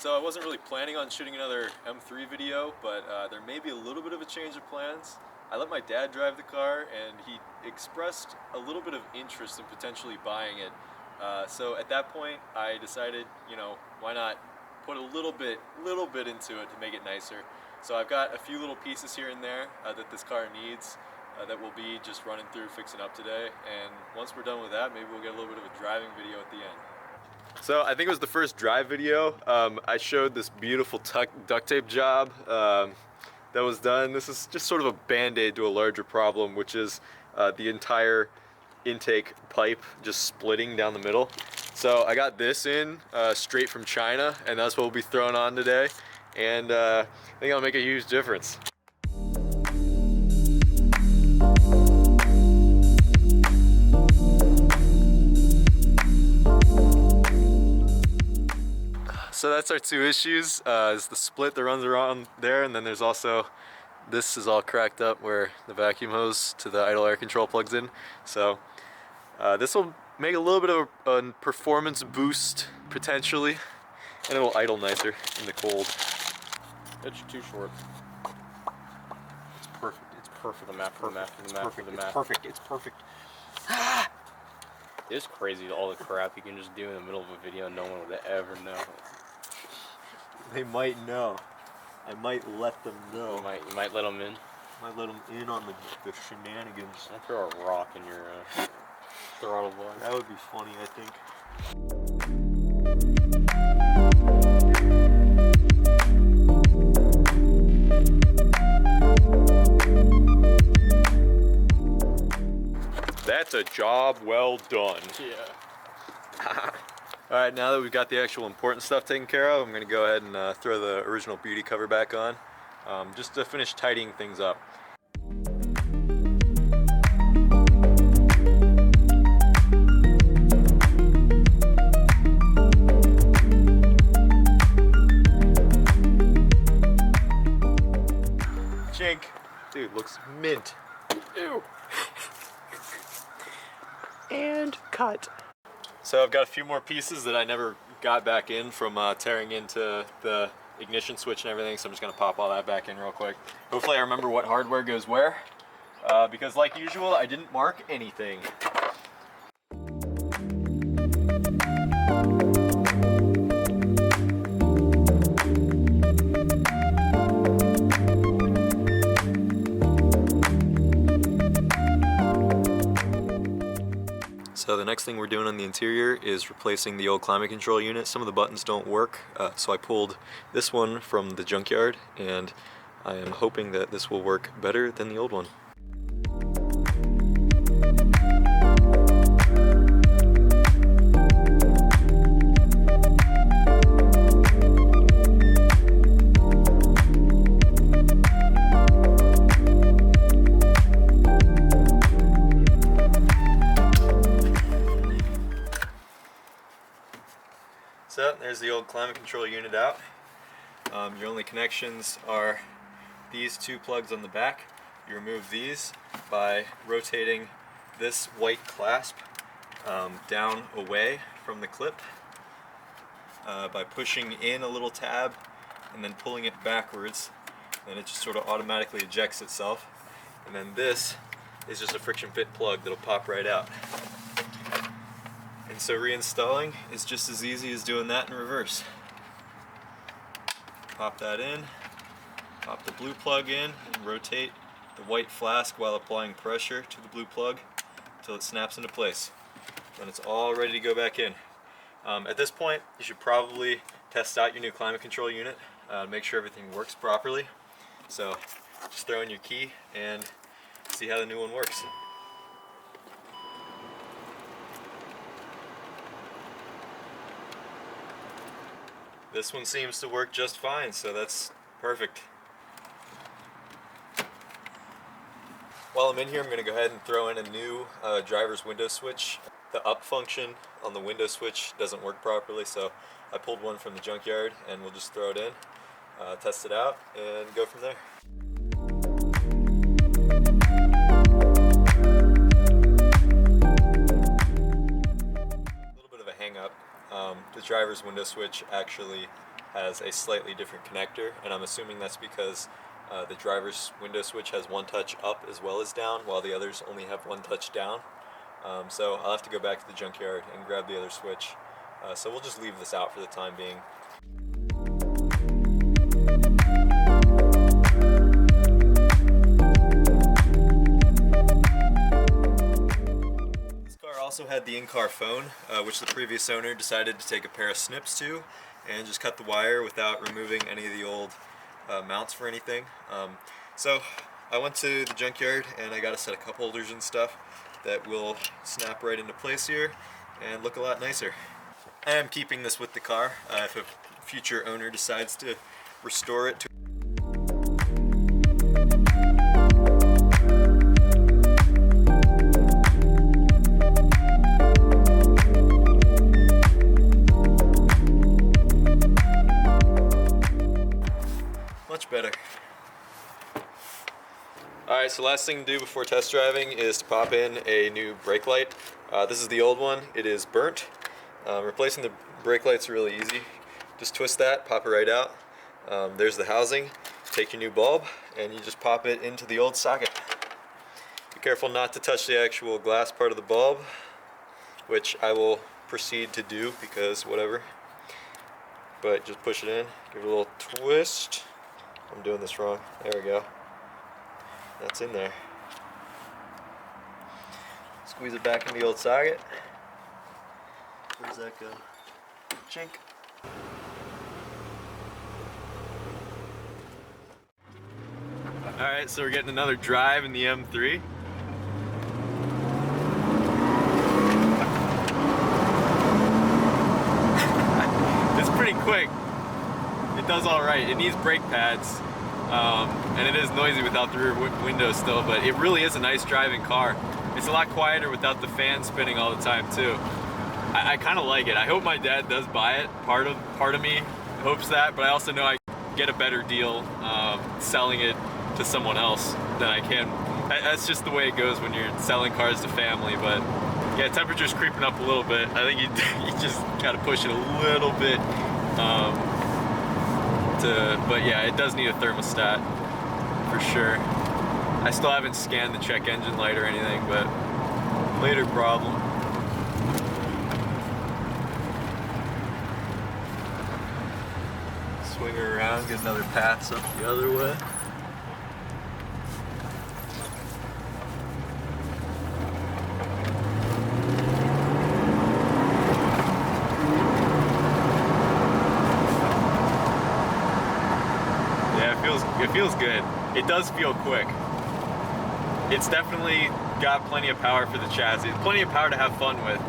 So I wasn't really planning on shooting another M3 video, but there may be a little bit of a change of plans. I let my dad drive the car, and he expressed a little bit of interest in potentially buying it. So at that point, I decided, you know, why not put a little bit into it to make it nicer. So I've got a few little pieces here and there that this car needs that we'll be just running through, fixing up today. And once we're done with that, maybe we'll get a little bit of a driving video at the end. So I think it was the first drive video. I showed this beautiful duct tape job that was done. This is just sort of a band-aid to a larger problem, which is the entire intake pipe just splitting down the middle. So I got this in straight from China, and that's what we'll be throwing on today. And I think it'll make a huge difference. So that's our two issues, is the split that runs around there, and then there's also, this is all cracked up where the vacuum hose to the idle air control plugs in. So this will make a little bit of a performance boost, potentially, and it will idle nicer in the cold. It's too short. It's perfect. It's perfect. The map. It's perfect. It's perfect. It's crazy all the crap you can just do in the middle of a video and no one would ever know. They might know. I might let them know. You might let them in. Might let them in on the shenanigans. I throw a rock in your throttle bar. That would be funny, I think. That's a job well done. Yeah. Alright, now that we've got the actual important stuff taken care of, I'm going to go ahead and throw the original beauty cover back on, just to finish tidying things up. Jink, dude, looks mint. Ew. And cut. So I've got a few more pieces that I never got back in from tearing into the ignition switch and everything, so I'm just going to pop all that back in real quick. Hopefully I remember what hardware goes where, because like usual, I didn't mark anything. So the next thing we're doing on the interior is replacing the old climate control unit. Some of the buttons don't work, so I pulled this one from the junkyard, and I am hoping that this will work better than the old one. So there's the old climate control unit out. Your only connections are these two plugs on the back. You remove these by rotating this white clasp down away from the clip, by pushing in a little tab and then pulling it backwards, and it just sort of automatically ejects itself. And then this is just a friction fit plug that'll pop right out. And so reinstalling is just as easy as doing that in reverse. Pop that in, pop the blue plug in, and rotate the white flask while applying pressure to the blue plug until it snaps into place. Then it's all ready to go back in. At this point, you should probably test out your new climate control unit, make sure everything works properly. So just throw in your key and see how the new one works. This one seems to work just fine, so that's perfect. While I'm in here, I'm going to go ahead and throw in a new driver's window switch. The up function on the window switch doesn't work properly, so I pulled one from the junkyard, and we'll just throw it in, test it out, and go from there. A little bit of a hang up. The driver's window switch actually has a slightly different connector, and I'm assuming that's because the driver's window switch has one touch up as well as down, while the others only have one touch down. So I'll have to go back to the junkyard and grab the other switch. So we'll just leave this out for the time being. This car also had the in-car phone, which the previous owner decided to take a pair of snips to and just cut the wire without removing any of the old mounts for anything. So I went to the junkyard and I got a set of cup holders and stuff that will snap right into place here and look a lot nicer. I am keeping this with the car if a future owner decides to restore it to much better. Alright, so last thing to do before test driving is to pop in a new brake light. This is the old one. It is burnt. Replacing the brake light's really easy. Just twist that, pop it right out. There's the housing. Take your new bulb and you just pop it into the old socket. Be careful not to touch the actual glass part of the bulb, which I will proceed to do because whatever. But just push it in, give it a little twist. I'm doing this wrong. There we go. That's in there. Squeeze it back in the old socket. Where does that go? Chink. Alright, so we're getting another drive in the M3. It's pretty quick. It does alright. It needs brake pads. And it is noisy without the rear window still, but it really is a nice driving car. It's a lot quieter without the fan spinning all the time too. I kind of like it. I hope my dad does buy it. Part of me hopes that, but I also know I get a better deal selling it to someone else than I can. That's just the way it goes when you're selling cars to family. But yeah, temperature's creeping up a little bit. I think you just got to push it a little bit. But yeah, it does need a thermostat for sure. I still haven't scanned the check engine light or anything, but later problem. Swing her around, get another pass up the other way. It feels good. It does feel quick. It's definitely got plenty of power for the chassis. Plenty of power to have fun with.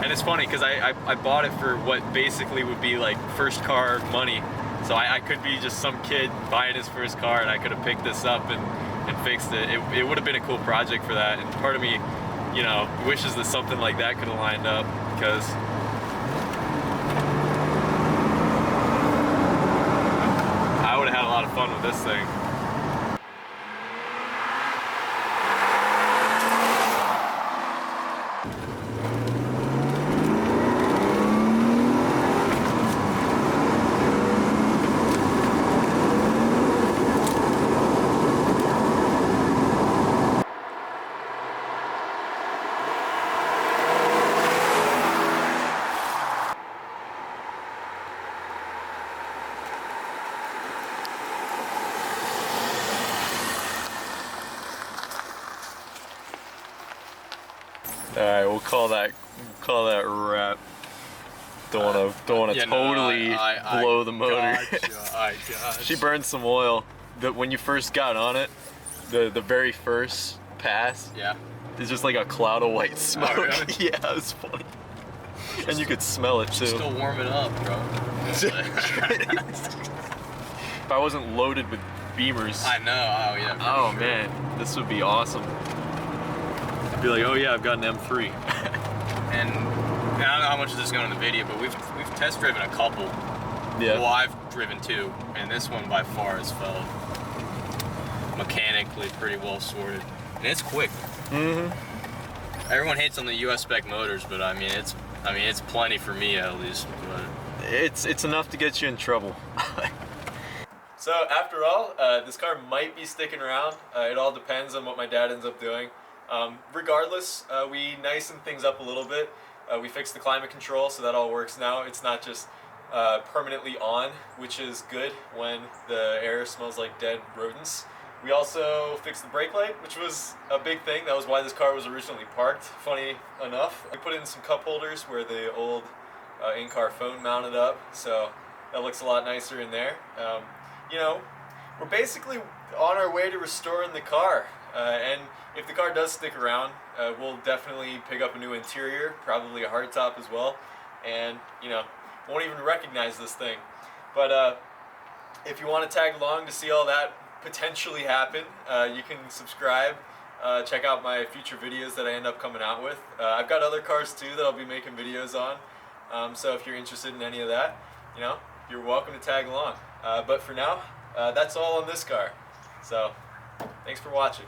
And it's funny because I bought it for what basically would be like first car money. So I could be just some kid buying his first car and I could have picked this up and fixed it. It would have been a cool project for that. And part of me, you know, wishes that something like that could have lined up because I would have had a lot of fun with this thing. All right, we'll call that wrap. Don't wanna Yeah, totally no, blow the motor. Gotcha. She burned some oil. When you first got on it, the very first pass, Yeah. it's just like a cloud of white smoke. Oh, really? Yeah, it was funny. And you could smell it too. Still warming up, bro. If I wasn't loaded with Beamers. I know. Oh yeah. Oh man, this would be awesome. Be like, oh yeah, I've got an M3. And I don't know how much of this is going in the video, but we've test driven a couple. Yeah. Well, I've driven two, and this one by far has felt mechanically pretty well sorted, and it's quick. Mm-hmm. Everyone hates on the US spec motors, but I mean it's plenty for me at least. But it's enough to get you in trouble. So after all, this car might be sticking around. It all depends on what my dad ends up doing. Regardless, we nicened things up a little bit. We fixed the climate control, so that all works now. It's not just permanently on, which is good when the air smells like dead rodents. We also fixed the brake light, which was a big thing. That was why this car was originally parked, funny enough. We put in some cup holders where the old in-car phone mounted up, so that looks a lot nicer in there. You know, we're basically on our way to restoring the car, and if the car does stick around, we'll definitely pick up a new interior, probably a hardtop as well, and you know, won't even recognize this thing. But if you want to tag along to see all that potentially happen, you can subscribe, check out my future videos that I end up coming out with. I've got other cars too that I'll be making videos on, so if you're interested in any of that, you know, you're welcome to tag along. But for now, that's all on this car. So, thanks for watching.